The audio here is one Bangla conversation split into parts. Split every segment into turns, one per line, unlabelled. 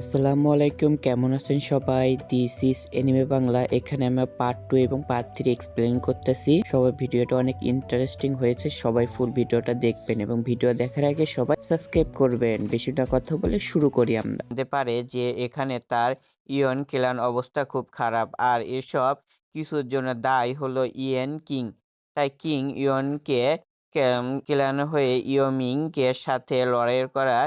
আসসালামু আলাইকুম, কেমন আছেন সবাই? This is anime Bangla. এখানে আমরা পার্ট 2 এবং পার্ট 3 এক্সপ্লেইন করতেছি। সবাই ভিডিওটা অনেক ইন্টারেস্টিং হয়েছে, সবাই ফুল ভিডিওটা দেখবেন এবং ভিডিও দেখার আগে সবাই সাবস্ক্রাইব করবেন। বেশিটা কথা বলে শুরু করি আমরা। জানতে পারে যে এখানে তার ইয়ন ক্ল্যান অবস্থা খুব খারাপ, আর এসব কিছুর জন্য দায়ী হলো ইয়েন কিং। তাই কিং ইয়নকে ক্ল্যান হয়ে ইয়মিং কে সাথে লড়াই করা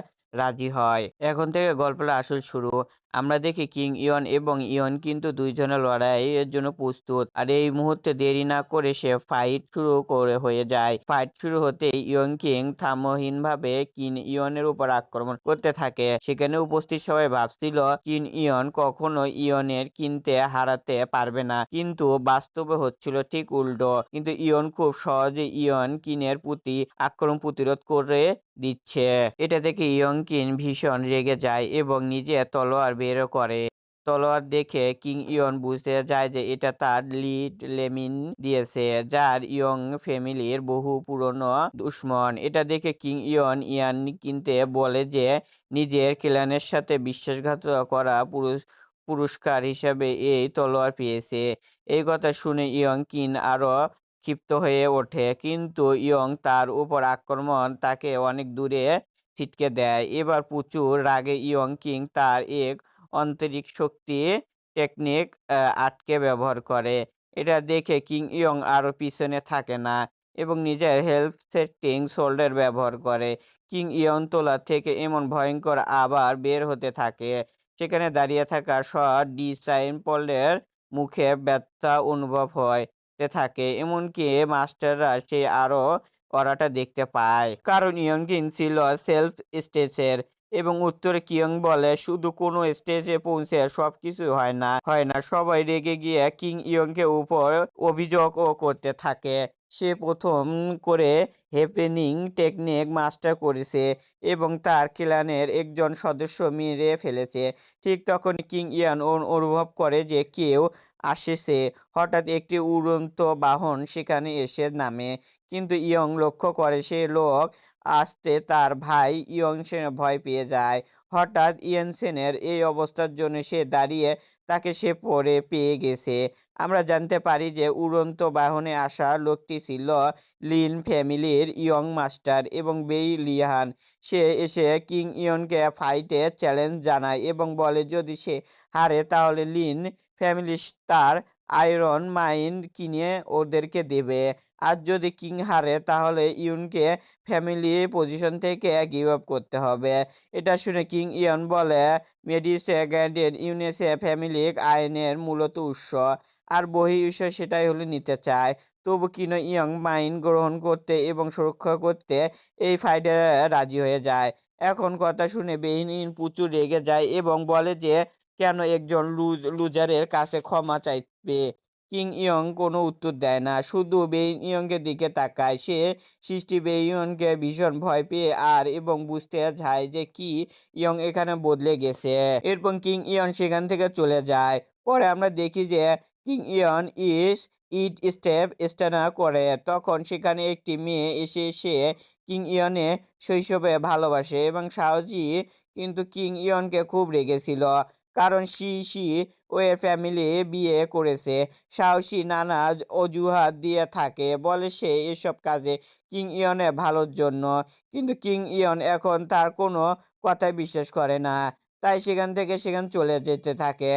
রাজি হয়। এখন থেকে গল্পের আসল শুরু। আমরা দেখি কিং ইয়ন এবং ইয়ন কিন্তু দুইজনে লড়াইয়ের জন্য প্রস্তুত, আর এই মুহূর্তে দেরি না করে সে ফাইট শুরু করে হয়ে যায়। ফাইট শুরু হতেই ইয়ন কিং থামহীনভাবে কিন ইয়নের উপর আক্রমণ করতে থাকে। সেখানে উপস্থিত সবাই ভাবছিল কিন ইয়ন কখনো ইয়নের কিনতে হারাতে পারবে না, কিন্তু বাস্তবে হচ্ছিল ঠিক উল্টো। কিন্তু ইয়ন খুব সহজে ইয়ন কিনের প্রতি আক্রমণ প্রতিরোধ করে দিচ্ছে। এটা দেখে ইয়ংকিন ভীষণ রেগে যায় এবং নিজে তলোয়ার বের করে। তলোয়ার দেখে কিং ইয়ন বুঝতে যায় যে এটা তার লিড লেমিন দিয়েছে, যার ইয়ং ফ্যামিলির বহু পুরনো দুশ্মন। এটা দেখে কিং ইয়ন ইয়ান কিনতে বলে যে নিজের ক্ল্যানের সাথে বিশ্বাসঘাতকতা করা পুরস্কার হিসাবে এই তলোয়ার পেয়েছে। এই কথা শুনে ইয়ং কিন আরো ক্ষিপ্ত হয়ে ওঠে, কিন্তু ইয়ং তার উপর আক্রমণ তাকে অনেক দূরে ছিটকে দেয়। এবার প্রচুর রাগে ইয়ং কিং তার এক আন্তরিক শক্তি টেকনিক আটকে ব্যবহার করে। এটা দেখে কিং ইয়ং আরো পিছনে থাকে না এবং নিজের হেল্প সেটিং শোল্ডার ব্যবহার করে। কিং ইয়ং তোলা থেকে এমন ভয়ঙ্কর আবার বের হতে থাকে। সেখানে দাঁড়িয়ে থাকা ডিসাইপলের মুখে ব্যথা অনুভব হয় তে থাকে, এমনকি মাস্টাররা সে আরো অরাটা দেখতে পায়, কারণ ইয়ংকিন ছিল সেলফ স্টেজের। এবং উত্তরে কিয়ং বলে, শুধু কোনো স্টেজে পৌঁছে সবকিছু হয় না। সবাই রেগে গিয়ে কিং ইয়ংকে উপর অভিযোগও করতে থাকে। সে প্রথম করে হ্যাপেনিং টেকনিক মাস্টার করেছে এবং তার ক্লানের একজন সদস্য মেরে ফেলেছে। ঠিক তখন কিং ইয়ান অনুভব করে যে কেউ আসছে। হঠাৎ একটি উড়ন্ত বাহন সেখানে এসে নামে, কিন্তু ইয়ং লক্ষ্য করে সে লোক আসতে তার ভাই ইয়ং সেন ভয় পেয়ে যায়। হঠাৎ ইয়েন সেনের এই অবস্থার জন্য সে দাঁড়িয়ে তাকে সে পরে পেয়ে গেছে। আমরা জানতে পারি যে উড়ন্ত বাহনে আসা লোকটি ছিল লিন ফ্যামিলির ইয়ং মাস্টার এবং বেই লিহান। সে এসে কিং ইয়নকে ফাইটে চ্যালেঞ্জ জানায় এবং বলে যদি সে হারে তাহলে লিন ফ্যামিলি তার আয়রন মাইন্ড কিনে ওদেরকে দেবে, আর যদি কিং হারে তাহলে ইয়নকে ফ্যামিলি পজিশন থেকে গিভ আপ করতে হবে। এটা শুনে কিং ইয়ন বলে মেডিসে গ্যান্ডেড ইউনেসে ফ্যামিলি আইনের মূলত উৎস, আর বহি উৎস সেটাই হলে নিতে চায়। তবু কিনো ইয়ং মাইন্ড গ্রহণ করতে এবং সুরক্ষা করতে এই ফাইটে রাজি হয়ে যায়। এখন কথা শুনে বেইন প্রচুর রেগে যায় এবং বলে যে কেন একজন লুজারের কাছে ক্ষমা চাইবে। কিং ইয়ং কোনো উত্তর দেয় না, শুধু বেইন ইয়ংকে দিকে তাকায়। সে সৃষ্টি বেইয়নকে ভীষণ ভয় পেয়ে আর এবং বুঝতে চায় যে কি ইয়ং এখানে বদলে গেছে। এরপর কিং ইয়ন সেখান থেকে চলে যায়। পরে আমরা দেখি যে কিং ইয়ন স্টেপ স্টানা করে, তখন সেখানে একটি মেয়ে এসে সে কিং ইয়নে শৈশবে ভালোবাসে এবং সাহসী, কিন্তু কিং ইয়নকে খুব রেগেছিল কারণ সি ওর ফ্যামিলি বিয়ে করেছে। সাহসী নানা অজুহাত দিয়ে থাকে, বলে সে এসব কাজে কিং ইয়নের ভালোর জন্য, কিন্তু কিং ইয়ন এখন তার কোনো কথাই বিশ্বাস করে না। তাই সেখান চলে যেতে থাকে।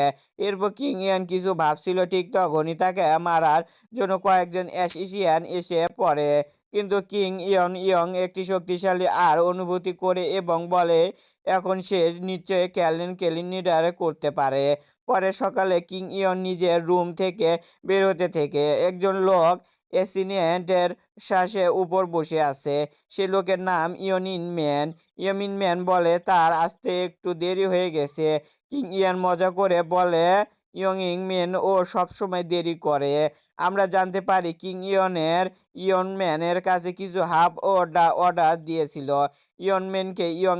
এরপর কিং ইয়ন কিছু ভাবছিল, ঠিক তখনই তাকে মারার জন্য কয়েকজন অ্যাসিসিয়ান এসে পড়ে। কিন্তু কিং ইয়ং একটি শক্তিশালী আর অনুভূতি করে এবং বলে এখন সে নিশ্চয়ই ক্যালিনিডার করতে পারে। পরে সকালে কিং ইয়ন নিজের রুম থেকে বের হতে থেকে একজন লোক এসিনিয়েন্টের শ্বাসের উপর বসে আছে। সে লোকের নাম ইয়মিন ম্যান বলে তার আসতে একটু দেরি হয়ে গেছে। কিং ইয়ান মজা করে বলে ইয়ং ম্যান ও সবসময় দেরি করে। আমরা জানতে পারি কিং ইয়ন ম্যানের কাছে কিছু হাফ অর্ডার দিয়েছিল। ইয়ন ম্যানকে ইয়ং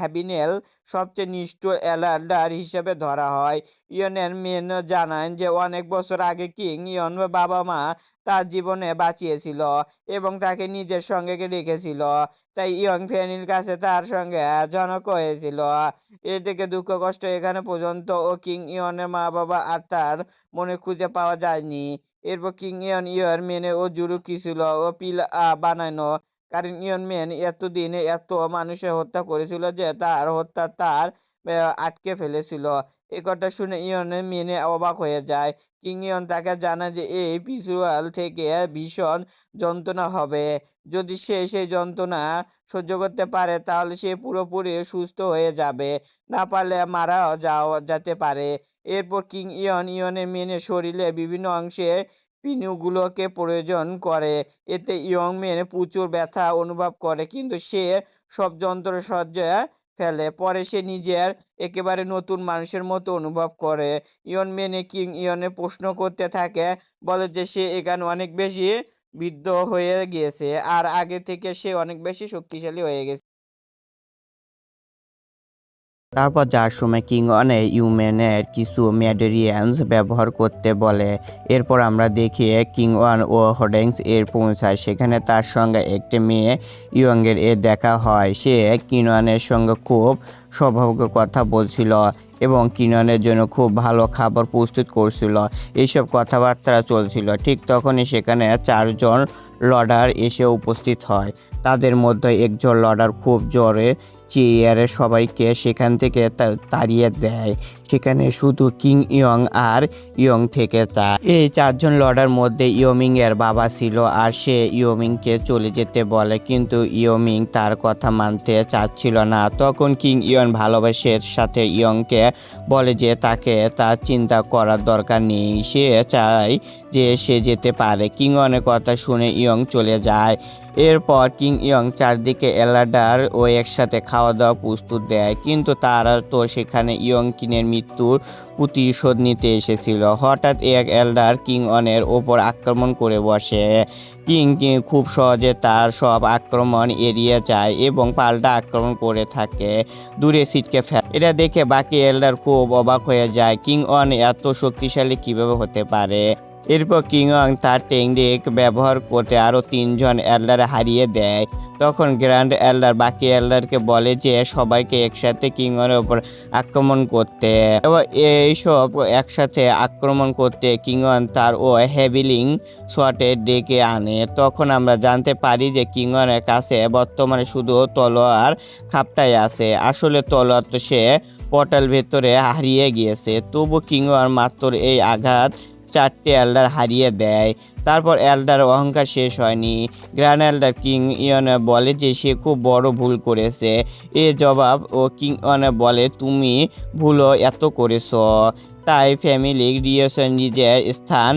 হ্যাবিনেল সবচেয়ে নিষ্ঠুর এলার্ডার হিসেবে ধরা হয়। ইয়নের ম্যান জানান যে অনেক বছর আগে কিং ইয়ন বাবা মা
তার জীবনে বাঁচিয়েছিল এবং তাকে নিজের সঙ্গে রেখেছিল। তাই ইয়ং ফ্যানির কাছে তার সঙ্গে জনক হয়েছিল। এ থেকে দুঃখ কষ্ট এখানে পর্যন্ত ও কিং ইয়নের মা বাবা আর তার মনে খুঁজে পাওয়া যায়নি। এরপর কিং ইয়ন মেনে ও জুরুকি ছিল ও পিল বানানো, কারণ ইয়ন মেন এতদিন এত মানুষের হত্যা করেছিল যে তার হত্যা তার আটকে ফেলেছিল। এ কথা শুনে ইয়ন মেনে অবাক হয়ে যায়। কিং ইয়ন তাকে জানায় যে এই ভিজুয়াল থেকে ভীষণ যন্ত্রণা হবে। যদি সে সেই যন্ত্রণা সহ্য করতে পারে তাহলে সে পুরোপুরি সুস্থ হয়ে যাবে, না পারলে মারাও যেতে পারে। এরপর কিং ইয়নের মেনের শরীরে বিভিন্ন অংশে পিনুগুলোকে প্রয়োজন করে। এতে ইয়ং মেন প্রচুর ব্যথা অনুভব করে, কিন্তু সে সব যন্ত্র সহ্যে ফেলে। পরে সে নিজের একেবারে নতুন মানুষের মতো অনুভব করে। ইয়ন মেনে কিং ইয়নে প্রশ্ন করতে থাকে, বলে যে সে এখানে অনেক বেশি বৃদ্ধ হয়ে গিয়েছে আর আগে থেকে সে অনেক বেশি শক্তিশালী হয়ে গেছে।
তারপর যার সময় কিং ওয়ানে ইউম্যানের কিছু ম্যাটেরিয়ালস ব্যবহার করতে বলে। এরপর আমরা দেখি কিং ওয়ান ও হোডেন্স এর পৌঁছায়। সেখানে তার সঙ্গে একটি মেয়ে ইয়ংয়ের দেখা হয়। সে কিনওয়ানের সঙ্গে খুব সৌভাগ্য কথা বলছিল এবং কিনওয়ানের জন্য খুব ভালো খাবার প্রস্তুত করছিল। এইসব কথাবার্তা চলছিল। ঠিক তখনই সেখানে 4 জন লর্ডার এসে উপস্থিত হয়। তাদের মধ্যে একজন লর্ডার খুব জোরে চেয়ারে সবাইকে সেখান থেকে তাড়িয়ে দেয়। সেখানে শুধু কিং ইয়ং আর ইয়ং থেকে যায়। এই 4 জন লর্ডার মধ্যে ইয়মিং এর বাবা ছিল আর সে ইয়মিংকে চলে যেতে বলে, কিন্তু ইয়মিং তার কথা মানতে চাচ্ছিল না। তখন কিং ইয়ন ভালোবাসার সাথে ইয়ংকে বলে যে তাকে তার চিন্তা করার দরকার নেই, সে চায় যে সে যেতে পারে। কিং ইয়নের কথা শুনে ইয়ং চলে যায়। এরপর কিং ইয়ং চারদিকে এলাডার ও একসাথে খাওয়া দাওয়া প্রস্তুত দেয়, কিন্তু তারা তো সেখানে ইয়ং কিনের মৃত্যুর প্রতিশোধ নিতে এসেছিল। হঠাৎ এক এল্ডার কিং অনের ওপর আক্রমণ করে বসে। কিং খুব সহজে তার সব আক্রমণ এড়িয়ে যায় এবং পাল্টা আক্রমণ করে থাকে, দূরে ছিটকে ফেলে। এটা দেখে বাকি এল্ডার খুব অবাক হয়ে যায়, কিং অন এত শক্তিশালী কিভাবে হতে পারে। এরপর কিং ওয়াং তার টেকনিক ব্যবহার করতে আরও 3 জন এল্ডার হারিয়ে দেয়। তখন গ্র্যান্ড এল্ডার বাকি এল্ডারকে বলে যে সবাইকে একসাথে কিং ওয়ানের উপর আক্রমণ করতে, এবং এইসব একসাথে আক্রমণ করতে কিং ওয়ান তার ও হেভিলিং শটে ডেকে আনে। তখন আমরা জানতে পারি যে কিং ওয়ানের কাছে বর্তমানে শুধু তলোয়ার খাপটাই আছে। আসলে তলোয়ার তো সে পোর্টাল ভেতরে হারিয়ে গিয়েছে। তবু কিং ওয়ান মাত্র এই আঘাত 4টে এল্ডার হারিয়ে দেয়। তারপর এল্ডার অহংকার শেষ হয়নি। গ্র্যান্ড এল্ডার কিং ইয়নে বলে যে সে খুব বড় ভুল করেছে। এ জবাব ও কিং ইয়নে বলে তুমি ভুলও এত করেছো, তাই ফ্যামিলি রিয়েশন নিজের স্থান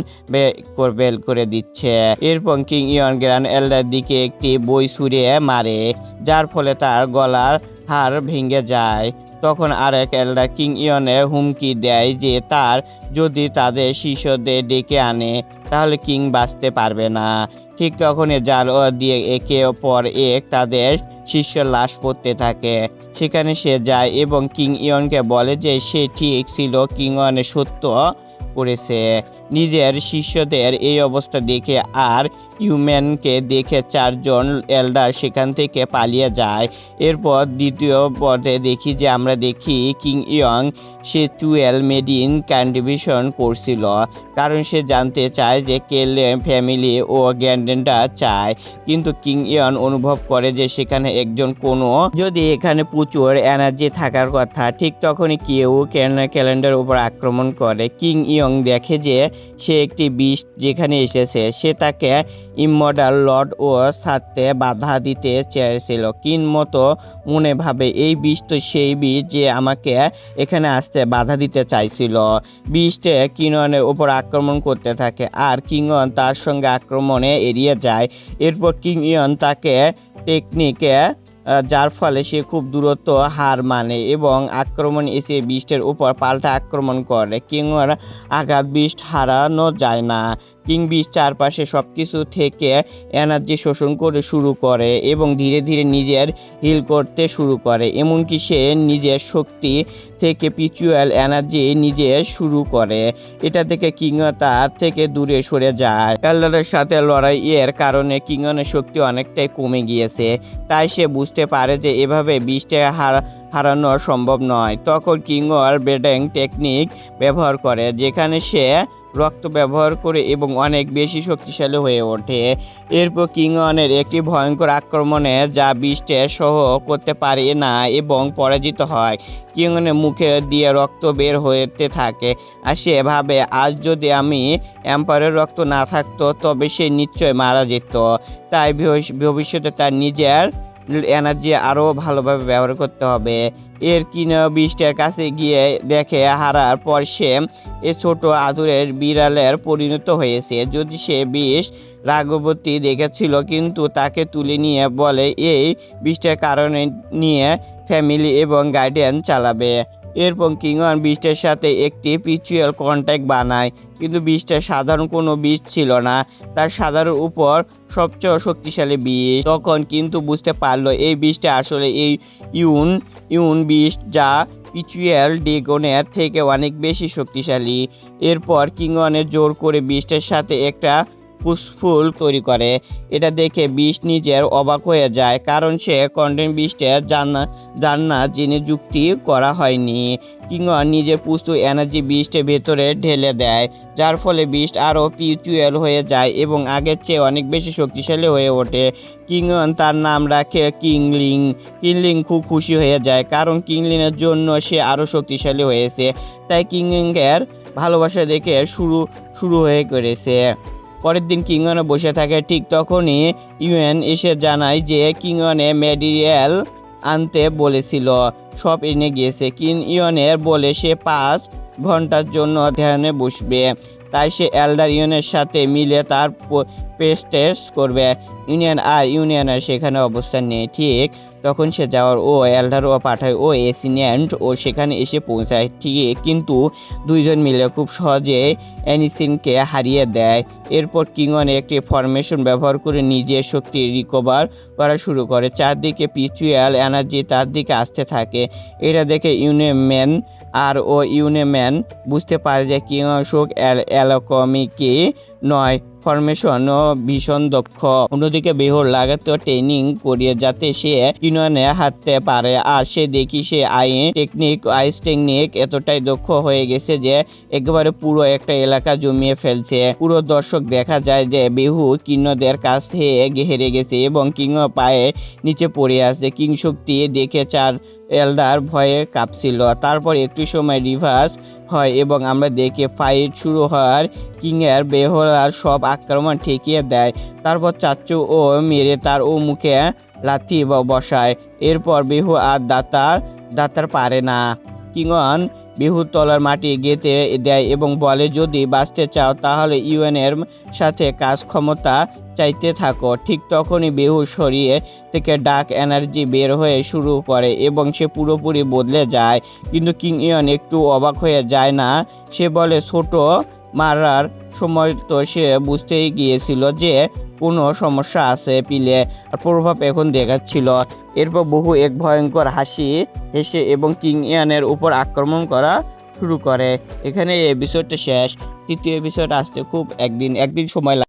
বের করে দিচ্ছে। এরপর কিং ইয়ন গ্র্যান্ড এল্ডার দিকে একটি বই ছুঁড়ে মারে, যার ফলে তার গলার হাড় ভেঙে যায়। তখন আরেক এল্ডার কিং ইয়নের হুমকি দেয় যে তার যদি তাদের শিষ্যদের ডেকে আনে তাহলে কিং বাঁচতে পারবে না। ঠিক তখনই জাল দিয়ে একের পর এক তাদের শিষ্যের লাশ পড়তে থাকে। সেখানে সে যায় এবং কিং ইয়নকে বলে যে সে ঠিক ছিল, কিং ইয়নের সত্য করেছে। নিজের শিষ্যদের এই অবস্থা দেখে আর হিউম্যানকে দেখে 4 জন এল্ডার সেখান থেকে পালিয়ে যায়। এরপর দ্বিতীয় পর্বে দেখি যে আমরা দেখি কিং ইয়ং সে 12 মেডিন কন্ট্রিবিউশন করছিল, কারণ সে জানতে চায় যে কেলে ফ্যামিলি ও গ্যান্ডেনটা চায়। কিন্তু কিং ইয়ন অনুভব করে যে সেখানে একজন কোনো যদি এখানে প্রচুর এনার্জি থাকার কথা। ঠিক তখনই কেউ ক্যালেন্ডার উপর আক্রমণ করে। কিং ইয়ং দেখে যে সে একটি বিস্ট যেখানে এসেছে, সে তাকে ইমমর্টাল লর্ড ও সাথে বাধা দিতে চেয়েছিল। কিন মতো মনে ভাবে এই বিস্ট তো সেই বিস্ট যে আমাকে এখানে আসতে বাধা দিতে চাইছিল। বিস্টে কিংওয়ানের উপর আক্রমণ করতে থাকে আর কিংওয়ান তার সঙ্গে আক্রমণে এড়িয়ে যায়। এরপর কিং ইয়ন তাকে টেকনিকে যার ফলে সে খুব দূরত্ব হার মানে এবং আক্রমণ এসে বিস্টের উপর পাল্টা আক্রমণ করে। কিংওয়ার আঘাত বিস্ট হারানো যায় না,
কিং বিশ চারপাশে সবকিছু থেকে এনার্জি শোষণ করে শুরু করে এবং ধীরে ধীরে নিজের হিল করতে শুরু করে, এমনকি সে নিজের শক্তি থেকে পিচুয়াল এনার্জি নিজে শুরু করে। এটা থেকে কিংও তার থেকে দূরে সরে যায়। এল্ডারের সাথে লড়াইয়ের কারণে কিংয়ের শক্তি অনেকটাই কমে গিয়েছে, তাই সে বুঝতে পারে যে এভাবে বিশটাকে হারানো সম্ভব নয়। তখন কিংওয়াল ব্রেডিং টেকনিক ব্যবহার করে, যেখানে সে রক্ত ব্যবহার করে এবং অনেক বেশি শক্তিশালী হয়ে ওঠে। এরপর কিংওয়ানের একটি ভয়ঙ্কর আক্রমণে যা বিশটে সহ করতে পারে না এবং পরাজিত হয়। কিংওয়ানের মুখে দিয়ে রক্ত বের হতে থাকে আর সে ভাবে, আজ যদি আমি এম্পায়ারের রক্ত না থাকতো তবে সে নিশ্চয় মারা যেত। তাই ভবিষ্যতে তার নিজের এনার্জি আরও ভালোভাবে ব্যবহার করতে হবে। এর কিনো বিশটার কাছে গিয়ে দেখে হারার পর সে ছোট আদুরের বিড়ালের পরিণত হয়েছে। যদি সে বিশ রাগবতী দেখেছিল, কিন্তু তাকে তুলে নিয়ে বলে এই বিশটার কারণে নিয়ে ফ্যামিলি এবং গার্ডিয়ান চালাবে। এরপর কিংওয়ান বিশটার সাথে একটি পিচুয়াল কন্ট্যাক্ট বানায়, কিন্তু বিশটা সাধারণ কোনো বিষ ছিল না, তার সাধারণ উপর সবচেয়ে শক্তিশালী বিষ। তখন কিন্তু বুঝতে পারলো এই বিষটা আসলে এই ইউন বিষ, যা পিচুয়াল ড্রাগনের থেকে অনেক বেশি শক্তিশালী। এরপর কিংওয়ানের জোর করে বিশটার সাথে একটা পুষ্পফুল তৈরি করে। এটা দেখে বিশ নিজের অবাক হয়ে যায়, কারণ সে কন্টেন্ট বিশটে জান না জেনে যুক্তি করা হয়নি। কিংওয়ান নিজের পুস্তু এনার্জি বিশটের ভেতরে ঢেলে দেয়, যার ফলে বিষ্ট আরও পিচুয়াল হয়ে যায় এবং আগের চেয়ে অনেক বেশি শক্তিশালী হয়ে ওঠে। কিংওয়ান তার নাম রাখে কিংলিং। কিংলিং খুব খুশি হয়ে যায়, কারণ কিংলিংয়ের জন্য সে আরও শক্তিশালী হয়েছে, তাই কিংলিংয়ের ভালোবাসা দেখে শুরু হয়ে করেছে। পরের দিন কিংওয়ানে বসে থাকে, ঠিক তখনই ইউএন এসে জানায় যে কিংওয়ানে ম্যাটেরিয়াল আনতে বলেছিল, সব এনে গিয়েছে। কিংওয়ানের বলে সে 5 ঘন্টার জন্য ধ্যানে বসবে, তাই সে এল্ডার ইউনিয়নের সাথে মিলে তার টেস্ট করবে। ইউনিয়নের সেখানে অবস্থান নেই। ঠিক তখন সে যাওয়ার এল্ডারও পাঠায় এসিনিয়ান্ট সেখানে এসে পৌঁছায় ঠিক, কিন্তু দুইজন মিলে খুব সহজে অ্যানিসিনকে হারিয়ে দেয়। এরপর কিংওয়ান একটি ফরমেশন ব্যবহার করে নিজের শক্তি রিকভার করা শুরু করে। চারদিকে পিচুয়াল এনার্জি তার দিকে আসতে থাকে। এটা দেখে ইউনিম্যান বুঝতে পারে যে কিংওয়ান শোক অ্যালকমিকে নয়, ফরমেশন ভীষণ দক্ষ। অন্যদিকে বেহর লাগাতার ট্রেনিং করিয়ে যাতে সে কিংওয়ানে হাঁটতে পারে, আর সে দেখি সে আইস টেকনিক এতটাই দক্ষ হয়ে গেছে যে একেবারে পুরো একটা এলাকা জমিয়ে ফেলছে। পুরো দর্শক দেখা যায় যে বেহু কিন্নদের কাছ থেকে হেরে গেছে এবং কিংও পায়ে নিচে পড়ে আছে। কিং শক্তি দেখে 4 এল্ডার ভয়ে কাঁপছিল। তারপর একটু সময় রিভার্স হয় এবং আমরা দেখি ফাইট শুরু হওয়ার কিংয়ের বেহলার সব আক্রমণ ঠেকিয়ে দেয়। তারপর চাচ্চু মেরে তার মুখে লাথি বসায়। এরপর বেহু আর দাতার পারে না। কিংওয়ান বেহুর তলার মাটি গেঁথে দেয় এবং বলে, যদি বাঁচতে চাও তাহলে ইউএনের সাথে কাজ ক্ষমতা চাইতে থাকো। ঠিক তখনই বেহু শরীর থেকে ডার্ক এনার্জি বের হয়ে শুরু করে এবং সে পুরোপুরি বদলে যায়। কিন্তু কিং ইয়ন একটু অবাক হয়ে যায় না। সে বলে, ছোট মারার সময় তো সে বুঝতেই গিয়েছিল যে কোনো সমস্যা আছে পিলে, আর প্রভাব এখন দেখাচ্ছিল। এরপর বহু এক ভয়ঙ্কর হেসে এবং কিং ইয়ানের উপর আক্রমণ করা শুরু করে। এখানে এই এপিসোডটা শেষ। তৃতীয় এপিসোড আসতে খুব একদিন সময়